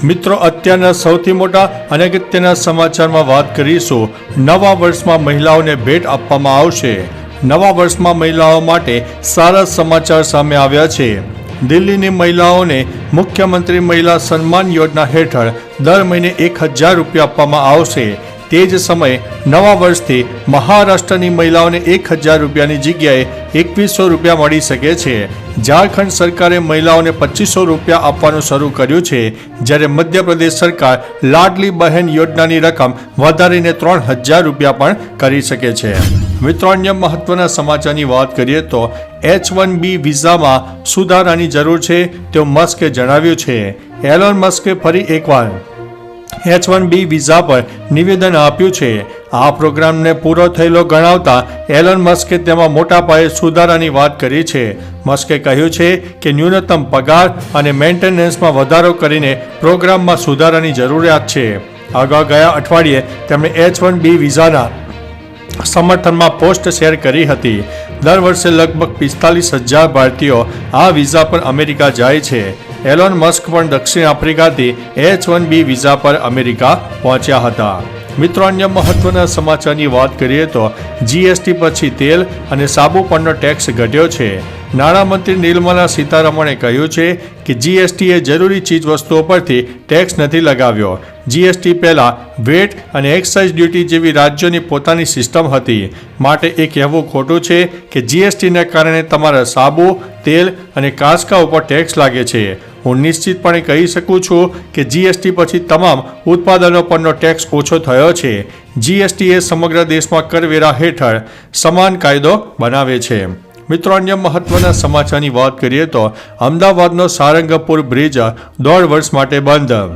મિત્રો, અત્યારના સૌથી મોટા અને અગત્યના સમાચારમાં વાત કરીશું. નવા વર્ષમાં મહિલાઓને ભેટ આપવામાં આવશે. નવા વર્ષમાં મહિલાઓ માટે સારા સમાચાર સામે આવ્યા છે. દિલ્હીની મહિલાઓને મુખ્યમંત્રી મહિલા સન્માન યોજના હેઠળ દર મહિને 1000 રૂપિયા આપવામાં આવશે. તે જ સમયે નવા વર્ષથી મહારાષ્ટ્રની મહિલાઓને 1000 રૂપિયાની જગ્યાએ 2100 રૂપિયા મળી શકે છે. ઝારખંડ સરકારે મહિલાઓને 2500 રૂપિયા આપવાનું શરૂ કર્યું છે, જ્યારે મધ્યપ્રદેશ સરકાર લાડલી બહેન યોજનાની રકમ વધારીને 3000 રૂપિયા પણ કરી શકે છે. મિત્રો, અન્ય મહત્વના સમાચારની વાત કરીએ તો H1B વિઝામાં સુધારાની જરૂર છે તેવું મસ્કે જણાવ્યું છે. એલોન મસ્કે ફરી એકવાર H1B વિઝા પર નિવેદન આપ્યું છે. આ પ્રોગ્રામને પૂરો થયેલો ગણાવતા એલોન મસ્કે તેમાં મોટા પાયે સુધારાની વાત કરી છે. મસ્કે કહ્યું છે કે ન્યૂનતમ પગાર અને મેન્ટેનન્સમાં વધારો કરીને પ્રોગ્રામમાં સુધારાની જરૂરિયાત છે. અગાઉ ગયા અઠવાડિયે તેમણે H1B વિઝાના સમર્થનમાં પોસ્ટ શેર કરી હતી. દર વર્ષે લગભગ 45,000 ભારતીયો આ વિઝા પર અમેરિકા જાય છે. એલોન મસ્ક પણ દક્ષિણ આફ્રિકાથી H1B વિઝા પર અમેરિકા પહોંચ્યા હતા. મિત્રો, અન્ય મહત્વના સમાચારની વાત કરીએ તો GST પછી તેલ અને સાબુ પરનો ટેક્સ ઘટ્યો છે. નાણામંત્રી નિર્મલા સીતારમણે કહ્યું છે કે GST એ જરૂરી ચીજવસ્તુઓ પરથી ટેક્સ નથી લગાવ્યો. GST પહેલાં વેટ અને એક્સાઇઝ ડ્યુટી જેવી રાજ્યોની પોતાની સિસ્ટમ હતી. માટે એ કહેવું ખોટું છે કે GSTને કારણે તમારા સાબુ, તેલ અને કાંસકા ઉપર ટેક્સ લાગે છે. હું નિશ્ચિતપણે કહી શકું છું કે GST પછી તમામ ઉત્પાદનો પરનો ટેક્સ ઓછો થયો છે. GST એ સમગ્ર દેશમાં કરવેરા હેઠળ સમાન કાયદો બનાવે છે. મિત્રો, અન્ય મહત્વના સમાચારની વાત કરીએ તો અમદાવાદનો સારંગપુર બ્રિજ 1.5 વર્ષ માટે બંધ.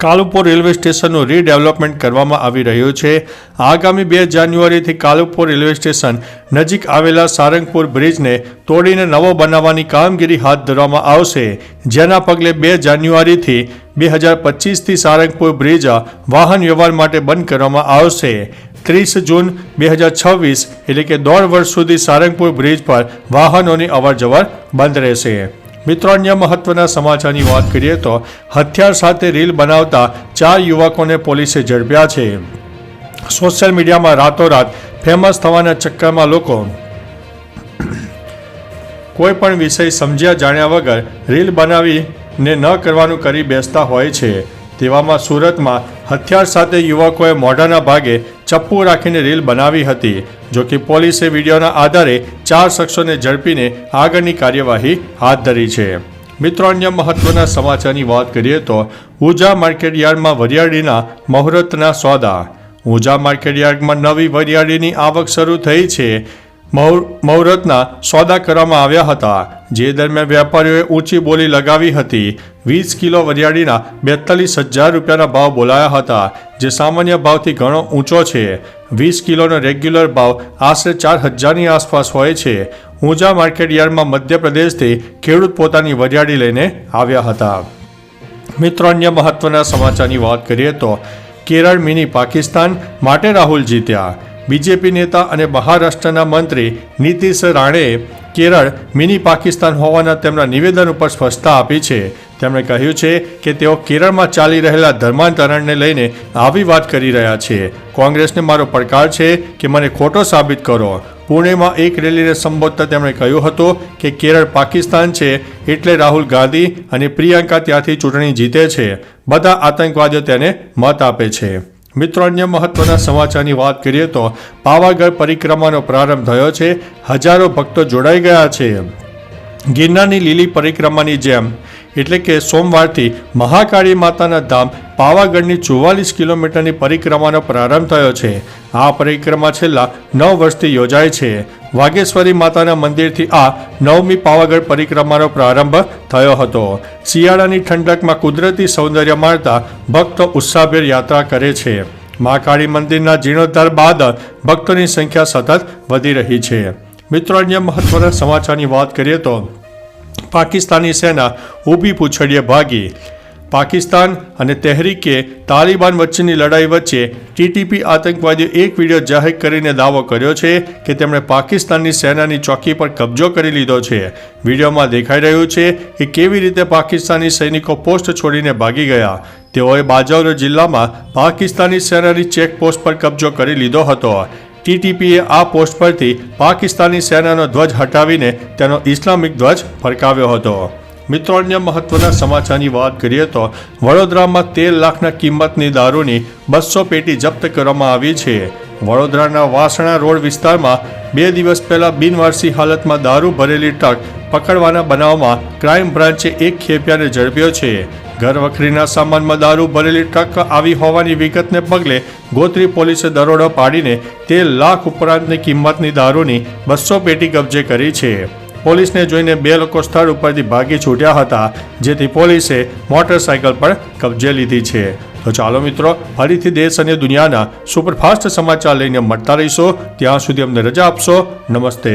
કાલુપુર રેલવે સ્ટેશનનું રીડેવલપમેન્ટ કરવામાં આવી રહ્યું છે. આગામી 2 જાન્યુઆરીથી કાલુપુર રેલવે સ્ટેશન નજીક આવેલા સારંગપુર બ્રિજને તોડીને નવો બનાવવાની કામગીરી હાથ ધરવામાં આવશે, જેના પગલે 2 જાન્યુઆરીથી 2025થી સારંગપુર બ્રિજ વાહન વ્યવહાર માટે બંધ કરવામાં આવશે. 30 જૂન 2026 એટલે કે 1.5 વર્ષ સુધી સારંગપુર બ્રિજ પર વાહનોની અવરજવર બંધ રહેશે. મિત્રો, અન્ય મહત્વના સમાચારની વાત કરીએ તો હથિયાર સાથે રીલ બનાવતા 4 યુવકોને પોલીસે ઝડપ્યા છે. સોશિયલ મીડિયામાં રાતોરાત ફેમસ થવાના ચક્કરમાં લોકો કોઈ પણ વિષય સમજ્યા જાણ્યા વગર રીલ બનાવીને ન કરવાનું કરી બેસતા હોય છે. તેવામાં સુરતમાં હથિયાર સાથે યુવકોએ મોઢાના ભાગે ચપ્પુ રાખીને રીલ બનાવી હતી. જો કે પોલીસે વિડીયોના આધારે 4 શખ્સોને ઝડપીને આગળની કાર્યવાહી હાથ ધરી છે. મિત્રો, અન્ય મહત્વના સમાચારની વાત કરીએ તો ઊંઝા માર્કેટયાર્ડમાં વરિયાળીના મુહૂર્તના સોદા. ઊંઝા માર્કેટયાર્ડમાં નવી વરિયાળીની આવક શરૂ થઈ છે. મુહૂર્તના સોદા કરવામાં આવ્યા હતા, જે દરમિયાન વેપારીઓએ ઊંચી બોલી લગાવી હતી. 20 કિલો વરિયાળીના 42,000 રૂપિયાના ભાવ બોલાયા હતા, જે સામાન્ય ભાવથી ઘણો ઊંચો છે. 20 કિલોનો રેગ્યુલર ભાવ આશરે 4,000ની આસપાસ હોય છે. ઊંઝા માર્કેટયાર્ડમાં મધ્યપ્રદેશથી ખેડૂત પોતાની વરિયાળી લઈને આવ્યા હતા. મિત્રો, અન્ય મહત્વના સમાચારની વાત કરીએ તો કેરળ મિની પાકિસ્તાન માટે રાહુલ જીત્યા. બીજેપી નેતા અને મહારાષ્ટ્રના મંત્રી નીતિશ રાણેએ કેરળ મિની પાકિસ્તાન હોવાના તેમના નિવેદન ઉપર સ્પષ્ટતા આપી છે. તેમણે કહ્યું છે કે તેઓ કેરળમાં ચાલી રહેલા ધર્માંતરણને લઈને આવી વાત કરી રહ્યા છે. કોંગ્રેસને મારો પડકાર છે કે મને ખોટો સાબિત કરો. પુણેમાં એક રેલીને સંબોધતા તેમણે કહ્યું હતું કે કેરળ પાકિસ્તાન છે એટલે રાહુલ ગાંધી અને પ્રિયંકા ત્યાંથી ચૂંટણી જીતે છે. બધા આતંકવાદીઓ તેને મત આપે છે. મિત્રો, અન્ય મહત્વના સમાચારની વાત કરીએ તો પાવાગઢ પરિક્રમાનો પ્રારંભ થયો છે. હજારો ભક્તો જોડાઈ ગયા છે. ગિરનારની લીલી પરિક્રમાની જેમ એટલે કે સોમવારથી મહાકાળી માતાના ધામ પાવાગઢની 44 કિલોમીટરની પરિક્રમાનો પ્રારંભ થયો છે. આ પરિક્રમા છેલ્લા 9 વર્ષથી યોજાય છે. વાઘેશ્વરી માતાના મંદિરથી આ 9મી પાવાગઢ પરિક્રમાનો પ્રારંભ થયો હતો. શિયાળાની ઠંડકમાં કુદરતી સૌંદર્ય માણતા ભક્તો ઉત્સાહભેર યાત્રા કરે છે. મહાકાળી મંદિરના જીર્ણોદ્ધાર બાદ ભક્તોની સંખ્યા સતત વધી રહી છે. મિત્રો, અન્ય મહત્વના સમાચારની વાત કરીએ તો પાકિસ્તાની સેના ઊભી પૂંછડીએ ભાગી. પાકિસ્તાન અને તહેરીકે તાલિબાન વચ્ચેની લડાઈ વચ્ચે ટીટીપી આતંકવાદીઓ એક વિડીયો જાહેર કરીને દાવો કર્યો છે કે તેમણે પાકિસ્તાનની સેનાની ચોકી પર કબજો કરી લીધો છે. વિડીયોમાં દેખાઈ રહ્યું છે કે કેવી રીતે પાકિસ્તાની સૈનિકો પોસ્ટ છોડીને ભાગી ગયા. તેઓએ બાજૌર જિલ્લામાં પાકિસ્તાની સેનાની ચેકપોસ્ટ પર કબજો કરી લીધો હતો. ટીટીપીએ આ પોસ્ટ પરથી પાકિસ્તાની સેનાનો ધ્વજ હટાવીને તેનો ઇસ્લામિક ધ્વજ ફરકાવ્યો હતો. મિત્રો, અન્ય મહત્વના સમાચારની વાત કરીએ તો વડોદરામાં 13 લાખના કિંમતની દારૂની 200 પેટી જપ્ત કરવામાં આવી છે. વડોદરાના વાસણા રોડ વિસ્તારમાં 2 દિવસ પહેલા બિનવારસી હાલતમાં દારૂ ભરેલી ટ્રક પકડવાના બનાવમાં ક્રાઇમ બ્રાન્ચે એક ખેપિયાને ઝડપ્યો છે. ઘરવખરીના સામાનમાં દારૂ ભરેલી ટ્રક આવી હોવાની વિગતને પગલે ગોત્રી પોલીસે દરોડો પાડીને 13 લાખ ઉપરાંતની કિંમતની દારૂની 200 પેટી કબજે કરી છે. પોલીસને જોઈને 2 લોકો સ્થળ ઉપરથી ભાગી છૂટ્યા હતા, જેથી પોલીસે મોટરસાયકલ પર કબજે લીધી છે. તો ચાલો મિત્રો, ફરીથી દેશ અને દુનિયાના સુપરફાસ્ટ સમાચાર લઈને મળતા રહીશો. ત્યાં સુધી અમને રજા આપશો. નમસ્તે.